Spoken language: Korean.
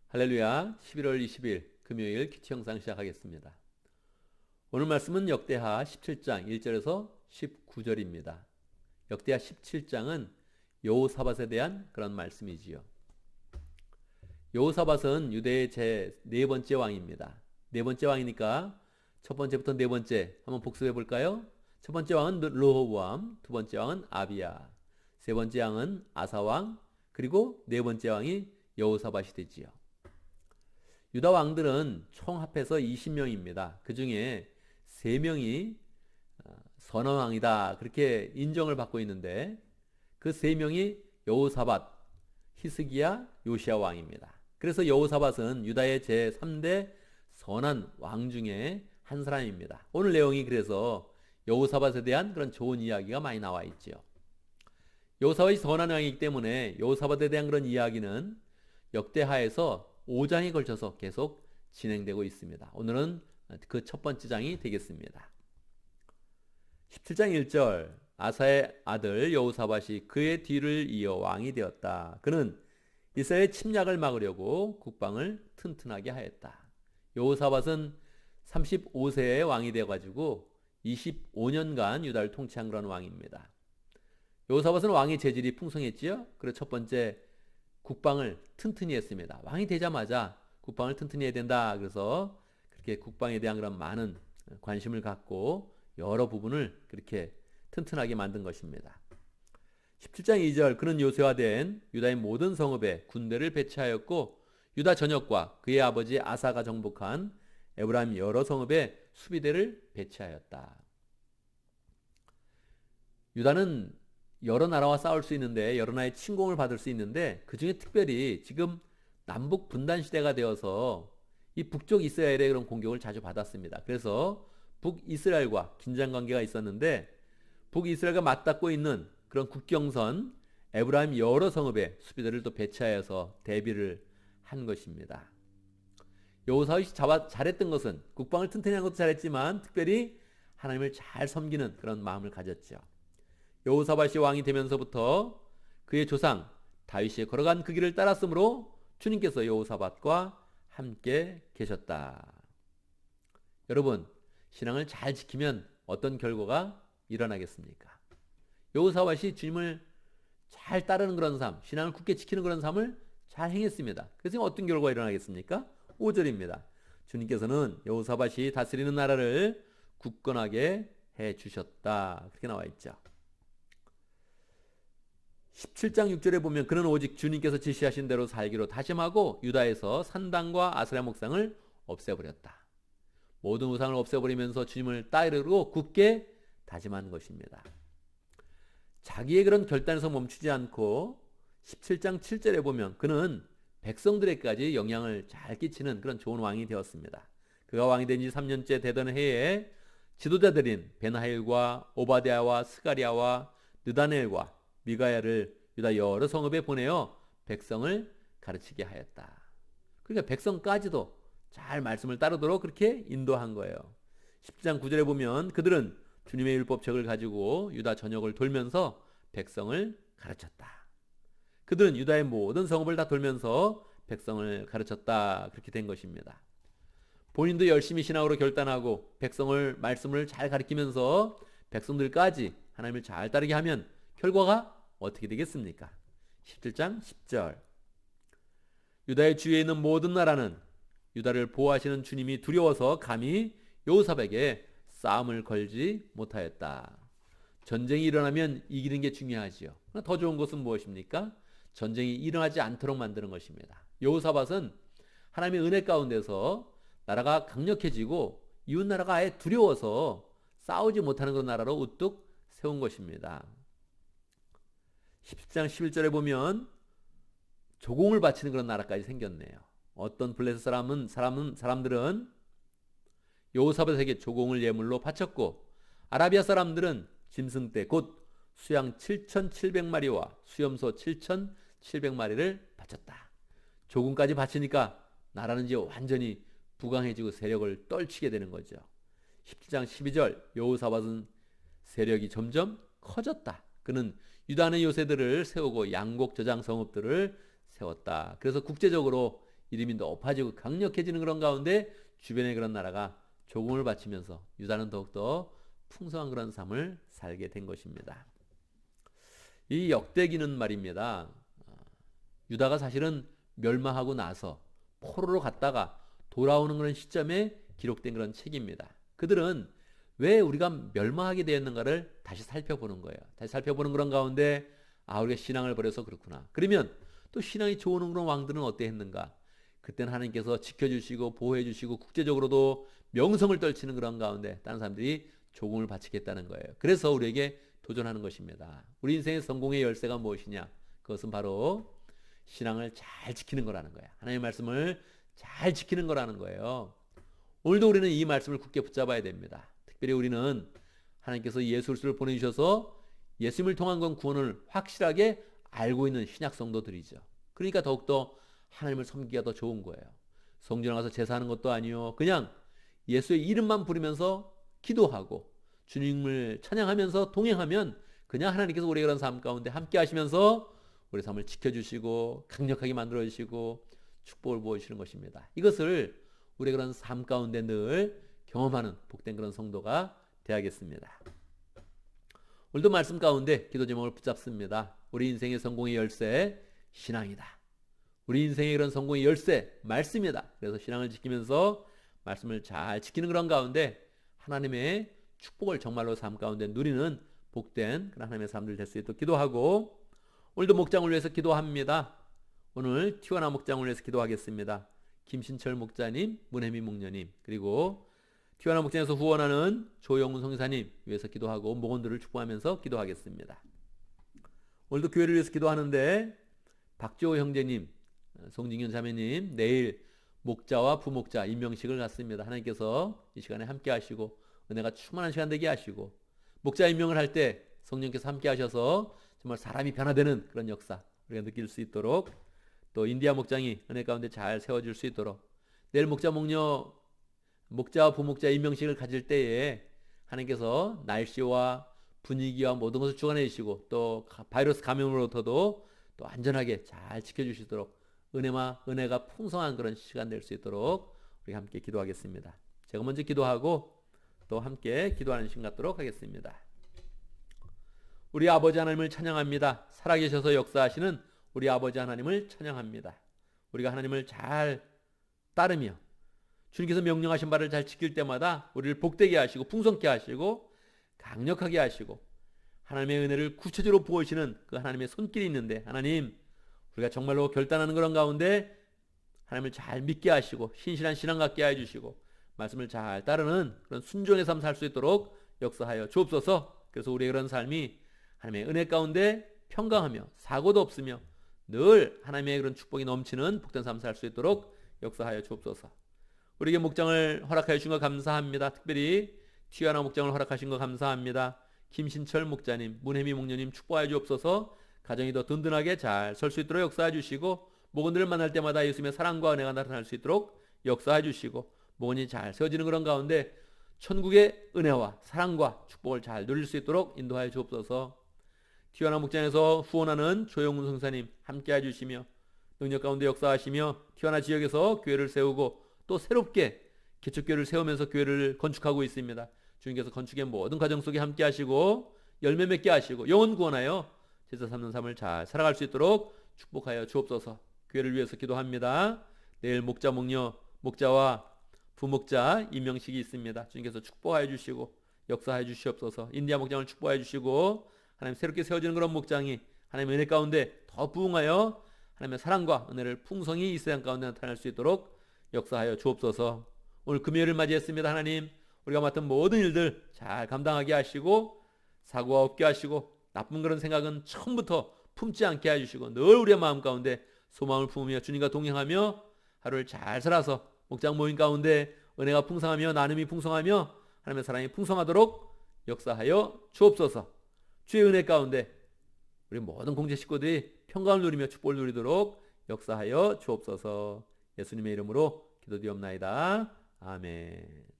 할렐루야. 11월 20일 금요일 큐티 영상 시작하겠습니다. 오늘 말씀은 역대하 17장 1절에서 19절입니다. 역대하 17장은 여호사밧에 대한 그런 말씀이지요. 여호사밧은 유대의 제 네 번째 왕입니다. 네 번째 왕이니까 첫 번째부터 네 번째 한번 복습해 볼까요? 첫 번째 왕은 르호보암, 두 번째 왕은 아비야, 세 번째 왕은 아사왕, 그리고 네 번째 왕이 여호사밧이 되지요. 유다 왕들은 총 합해서 20명입니다. 그 중에 3명이 선언왕이다 그렇게 인정을 받고 있는데 그 3명이 여호사밧, 히스기야, 요시야 왕입니다. 그래서 여호사밧은 유다의 제3대 선한 왕 중에 한 사람입니다. 오늘 내용이 그래서 여호사밧에 대한 그런 좋은 이야기가 많이 나와 있죠. 여호사밧이 선한 왕이기 때문에 여호사밧에 대한 그런 이야기는 역대하에서 5장에 걸쳐서 계속 진행되고 있습니다. 오늘은 그 첫 번째 장이 되겠습니다. 17장 1절 아사의 아들 여호사밧이 그의 뒤를 이어 왕이 되었다. 그는 이스라엘의 침략을 막으려고 국방을 튼튼하게 하였다. 여호사밧은 35세에 왕이 되어가지고 25년간 유다를 통치한 그런 왕입니다. 여호사밧은 왕의 재질이 풍성했지요. 그래서 첫 번째 국방을 튼튼히 했습니다. 왕이 되자마자 국방을 튼튼히 해야 된다. 그래서 그렇게 국방에 대한 그런 많은 관심을 갖고 여러 부분을 그렇게 튼튼하게 만든 것입니다. 17장 2절 그는 요새화된 유다의 모든 성읍에 군대를 배치하였고 유다 전역과 그의 아버지 아사가 정복한 에브라임 여러 성읍에 수비대를 배치하였다. 유다는 여러 나라와 싸울 수 있는데 여러 나라의 침공을 받을 수 있는데 그중에 특별히 지금 남북 분단 시대가 되어서 이 북쪽 이스라엘의 그런 공격을 자주 받았습니다. 그래서 북이스라엘과 긴장 관계가 있었는데 북이스라엘과 맞닿고 있는 그런 국경선 에브라임 여러 성읍에 수비대를 또 배치하여서 대비를 한 것입니다. 여호사밧이 잘했던 것은 국방을 튼튼히 한 것도 잘했지만 특별히 하나님을 잘 섬기는 그런 마음을 가졌죠. 여호사밧이 왕이 되면서부터 그의 조상 다윗이 걸어간 그 길을 따랐으므로 주님께서 여호사밧과 함께 계셨다. 여러분, 신앙을 잘 지키면 어떤 결과가 일어나겠습니까? 여호사밧이 주님을 잘 따르는 그런 삶, 신앙을 굳게 지키는 그런 삶을 잘 행했습니다. 그래서 어떤 결과가 일어나겠습니까? 5절입니다. 주님께서는 여호사밧이 다스리는 나라를 굳건하게 해주셨다. 그렇게 나와 있죠. 17장 6절에 보면 그는 오직 주님께서 지시하신 대로 살기로 다짐하고 유다에서 산당과 아세라 목상을 없애버렸다. 모든 우상을 없애버리면서 주님을 따르고 굳게 다짐한 것입니다. 자기의 그런 결단에서 멈추지 않고 17장 7절에 보면 그는 백성들에게까지 영향을 잘 끼치는 그런 좋은 왕이 되었습니다. 그가 왕이 된 지 3년째 되던 해에 지도자들인 벤하일과 오바댜와 스가랴와 느다넬과 미가야를 유다 여러 성읍에 보내어 백성을 가르치게 하였다. 그러니까 백성까지도 잘 말씀을 따르도록 그렇게 인도한 거예요. 10장 9절에 보면 그들은 주님의 율법책을 가지고 유다 전역을 돌면서 백성을 가르쳤다. 그들은 유다의 모든 성읍을 다 돌면서 백성을 가르쳤다. 그렇게 된 것입니다. 본인도 열심히 신앙으로 결단하고 백성을 말씀을 잘 가르치면서 백성들까지 하나님을 잘 따르게 하면 결과가 어떻게 되겠습니까? 17장 10절 유다의 주위에 있는 모든 나라는 유다를 보호하시는 주님이 두려워서 감히 여호사밧에게 싸움을 걸지 못하였다. 전쟁이 일어나면 이기는 게 중요하지요. 더 좋은 것은 무엇입니까? 전쟁이 일어나지 않도록 만드는 것입니다. 여호사밧은 하나님의 은혜 가운데서 나라가 강력해지고 이웃 나라가 아예 두려워서 싸우지 못하는 그런 나라로 우뚝 세운 것입니다. 17장 11절에 보면 조공을 바치는 그런 나라까지 생겼네요. 어떤 블레셋 사람들은 여호사밧에게 조공을 예물로 바쳤고 아라비아 사람들은 짐승떼 곧 수양 7,700마리와 수염소 7,700마리를 바쳤다. 조공까지 바치니까 나라는 이제 완전히 부강해지고 세력을 떨치게 되는 거죠. 17장 12절 여호사밧은 세력이 점점 커졌다. 그는 유다의 요새들을 세우고 양곡 저장 성읍들을 세웠다. 그래서 국제적으로 이름이 높아지고 강력해지는 그런 가운데 주변의 그런 나라가 조공을 바치면서 유다는 더욱더 풍성한 그런 삶을 살게 된 것입니다. 이 역대기는 말입니다. 유다가 사실은 멸망하고 나서 포로로 갔다가 돌아오는 그런 시점에 기록된 그런 책입니다. 그들은 왜 우리가 멸망하게 되었는가를 다시 살펴보는 거예요. 다시 살펴보는 그런 가운데 우리가 신앙을 버려서 그렇구나. 그러면 또 신앙이 좋은 그런 왕들은 어때 했는가? 그때는 하나님께서 지켜주시고 보호해주시고 국제적으로도 명성을 떨치는 그런 가운데 다른 사람들이 조공을 바치겠다는 거예요. 그래서 우리에게 도전하는 것입니다. 우리 인생의 성공의 열쇠가 무엇이냐? 그것은 바로 신앙을 잘 지키는 거라는 거야. 하나님의 말씀을 잘 지키는 거라는 거예요. 오늘도 우리는 이 말씀을 굳게 붙잡아야 됩니다. 특별히 우리는 하나님께서 예수 그리스도를 보내주셔서 예수님을 통한 건 구원을 확실하게 알고 있는 신약 성도들이죠. 그러니까 더욱더 하나님을 섬기기가 더 좋은 거예요. 성전에 가서 제사하는 것도 아니요. 그냥 예수의 이름만 부르면서 기도하고 주님을 찬양하면서 동행하면 그냥 하나님께서 우리의 그런 삶 가운데 함께 하시면서 우리 삶을 지켜주시고 강력하게 만들어주시고 축복을 부어주시는 것입니다. 이것을 우리의 그런 삶 가운데 늘 경험하는 복된 그런 성도가 되어야겠습니다. 오늘도 말씀 가운데 기도 제목을 붙잡습니다. 우리 인생의 성공의 열쇠 신앙이다. 우리 인생의 그런 성공의 열쇠 말씀이다. 그래서 신앙을 지키면서 말씀을 잘 지키는 그런 가운데 하나님의 축복을 정말로 삶 가운데 누리는 복된 그런 하나님의 사람들 될 수 있도록 기도하고, 오늘도 목장을 위해서 기도합니다. 오늘 티와나 목장을 위해서 기도하겠습니다. 김신철 목자님, 문혜미 목녀님, 그리고 티와나 목장에서 후원하는 조영훈 성사님 위해서 기도하고 목원들을 축복하면서 기도하겠습니다. 오늘도 교회를 위해서 기도하는데 박지호 형제님, 송진현 자매님 내일 목자와 부목자 임명식을 갖습니다. 하나님께서 이 시간에 함께 하시고 은혜가 충만한 시간 되게 하시고, 목자 임명을 할 때 성령께서 함께 하셔서 정말 사람이 변화되는 그런 역사 우리가 느낄 수 있도록, 또 인디아 목장이 은혜 가운데 잘 세워질 수 있도록, 내일 목자 목녀 목자와 부목자 임명식을 가질 때에 하나님께서 날씨와 분위기와 모든 것을 주관해 주시고 또 바이러스 감염으로부터도 또 안전하게 잘 지켜주시도록 은혜가 풍성한 그런 시간 될 수 있도록 우리 함께 기도하겠습니다. 제가 먼저 기도하고 또 함께 기도하는 시간 갖도록 하겠습니다. 우리 아버지 하나님을 찬양합니다. 살아계셔서 역사하시는 우리 아버지 하나님을 찬양합니다. 우리가 하나님을 잘 따르며 주님께서 명령하신 바를 잘 지킬 때마다 우리를 복되게 하시고 풍성케 하시고 강력하게 하시고 하나님의 은혜를 구체적으로 부어주시는 그 하나님의 손길이 있는데, 하나님 우리가 정말로 결단하는 그런 가운데 하나님을 잘 믿게 하시고 신실한 신앙 갖게 해주시고 말씀을 잘 따르는 그런 순종의 삶 살 수 있도록 역사하여 주옵소서. 그래서 우리의 그런 삶이 하나님의 은혜 가운데 평강하며 사고도 없으며 늘 하나님의 그런 축복이 넘치는 복된 삶 살 수 있도록 역사하여 주옵소서. 우리에게 목장을 허락하여 주신 것 감사합니다. 특별히 티와나 목장을 허락하신 것 감사합니다. 김신철 목자님, 문혜미 목녀님 축복하여 주옵소서. 가정이 더 든든하게 잘 설 수 있도록 역사해 주시고, 목원들을 만날 때마다 예수님의 사랑과 은혜가 나타날 수 있도록 역사해 주시고, 목원이 잘 세워지는 그런 가운데 천국의 은혜와 사랑과 축복을 잘 누릴 수 있도록 인도하여 주옵소서. 티와나 목장에서 후원하는 조영훈 성사님 함께 해주시며 능력 가운데 역사하시며 티와나 지역에서 교회를 세우고 또 새롭게 개척교회를 세우면서 교회를 건축하고 있습니다. 주님께서 건축의 모든 과정 속에 함께 하시고 열매 맺게 하시고 영혼 구원하여 제자 삼는 삶을 잘 살아갈 수 있도록 축복하여 주옵소서. 교회를 위해서 기도합니다. 내일 목자 목녀 목자와 부목자 임명식이 있습니다. 주님께서 축복하여 주시고 역사하여 주시옵소서. 인디아 목장을 축복하여 주시고 하나님 새롭게 세워지는 그런 목장이 하나님의 은혜 가운데 더 부흥하여 하나님의 사랑과 은혜를 풍성히 이 세상 가운데 나타날 수 있도록 역사하여 주옵소서. 오늘 금요일을 맞이했습니다. 하나님 우리가 맡은 모든 일들 잘 감당하게 하시고 사고가 없게 하시고 나쁜 그런 생각은 처음부터 품지 않게 해주시고 늘 우리의 마음 가운데 소망을 품으며 주님과 동행하며 하루를 잘 살아서 목장 모임 가운데 은혜가 풍성하며 나눔이 풍성하며 하나님의 사랑이 풍성하도록 역사하여 주옵소서. 주의 은혜 가운데 우리 모든 공제 식구들이 평강을 누리며 축복을 누리도록 역사하여 주옵소서. 예수님의 이름으로 기도드리옵나이다. 아멘.